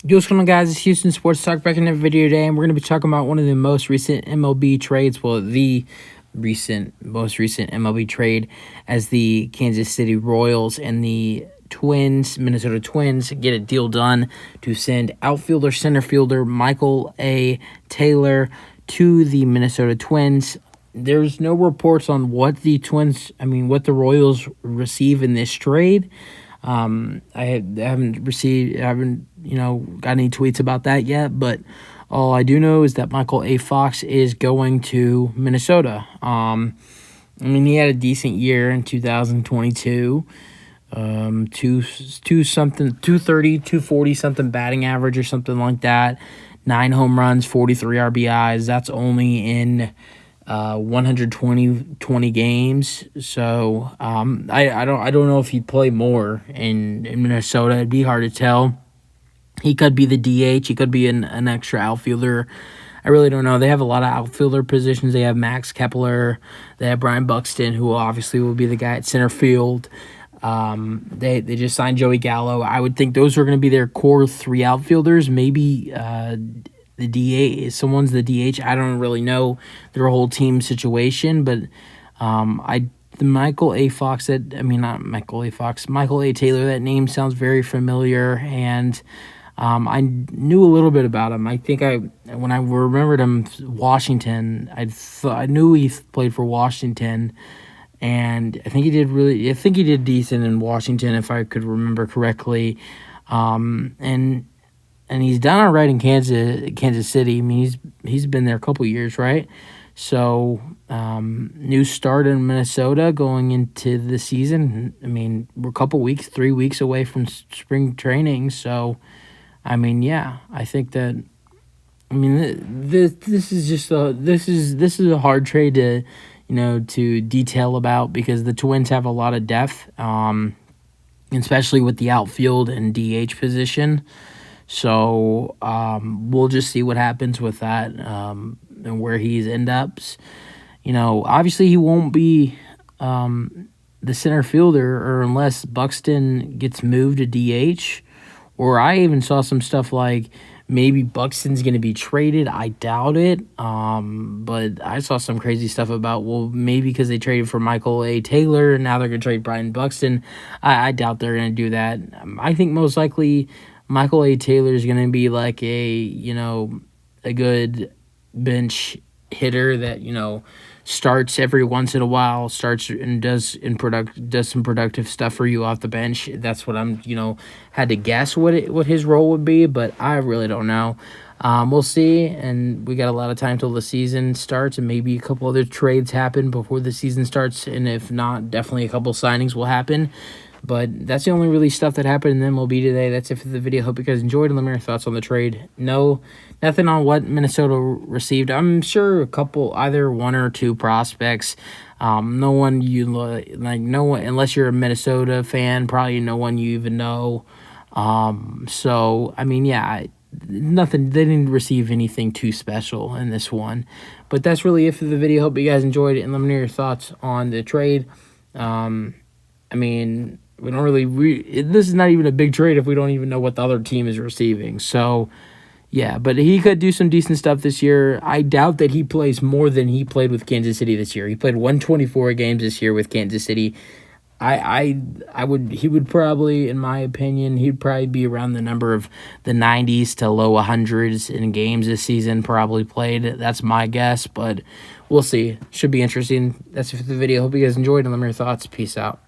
Yo, what's going on, guys? It's Houston Sports Talk back in the video today, and we're going to be talking about one of the most recent MLB trades. Well, the most recent MLB trade, as the Kansas City Royals and the Minnesota Twins, get a deal done to send outfielder, center fielder Michael A. Taylor to the Minnesota Twins. There's no reports on what the Royals receive in this trade. I haven't got any tweets about that yet, but all I do know is that Michael A. Fox is going to Minnesota. He had a decent year in 2022. 230, 240 something batting average or something like that. 9 home runs, 43 RBIs. That's only in 120 games. So I don't know if he'd play more in Minnesota. It'd be hard to tell. He could be the DH. He could be an extra outfielder. I really don't know. They have a lot of outfielder positions. They have Max Kepler. They have Brian Buxton, who obviously will be the guy at center field. They just signed Joey Gallo. I would think those are going to be their core 3 outfielders. Maybe the DH, someone's the DH. I don't really know their whole team situation, but Michael A. Taylor, that name sounds very familiar, and I knew a little bit about him. I think when I remembered him, Washington, I knew he played for Washington, and I think he did decent in Washington, if I could remember correctly. And he's done all right in Kansas City. I mean, he's been there a couple years, right? So, new start in Minnesota going into the season. I mean, we're a couple weeks, 3 weeks away from spring training. So, I mean, yeah, I think that. I mean, this is a hard trade to detail about, because the Twins have a lot of depth, especially with the outfield and DH position. So we'll just see what happens with that, and where he ends up. Obviously he won't be the center fielder, or unless Buxton gets moved to DH. Or I even saw some stuff like maybe Buxton's going to be traded. I doubt it. But I saw some crazy stuff about, well, maybe because they traded for Michael A. Taylor, and now they're going to trade Brian Buxton. I doubt they're going to do that. I think most likely Michael A. Taylor is going to be like a good bench hitter that, starts every once in a while, starts and does some productive stuff for you off the bench. That's what I'm, had to guess what his role would be, but I really don't know. We'll see, and we got a lot of time till the season starts, and maybe a couple other trades happen before the season starts, and if not, definitely a couple signings will happen. But that's the only really stuff that happened in MLB today. That's it for the video. Hope you guys enjoyed, and let me know your thoughts on the trade. Nothing on what Minnesota received. I'm sure a couple, either 1 or 2 prospects. No one unless you're a Minnesota fan, probably no one you even know. So I mean, yeah, nothing. They didn't receive anything too special in this one. But that's really it for the video. Hope you guys enjoyed it, and let me know your thoughts on the trade. We don't really. This is not even a big trade if we don't even know what the other team is receiving. So, yeah, but he could do some decent stuff this year. I doubt that he plays more than he played with Kansas City this year. He played 124 games this year with Kansas City. He would probably, in my opinion, he'd probably be around the number of the 90s to low 100s in games this season, probably played. That's my guess, but we'll see. Should be interesting. That's it for the video. Hope you guys enjoyed, and let me know your thoughts. Peace out.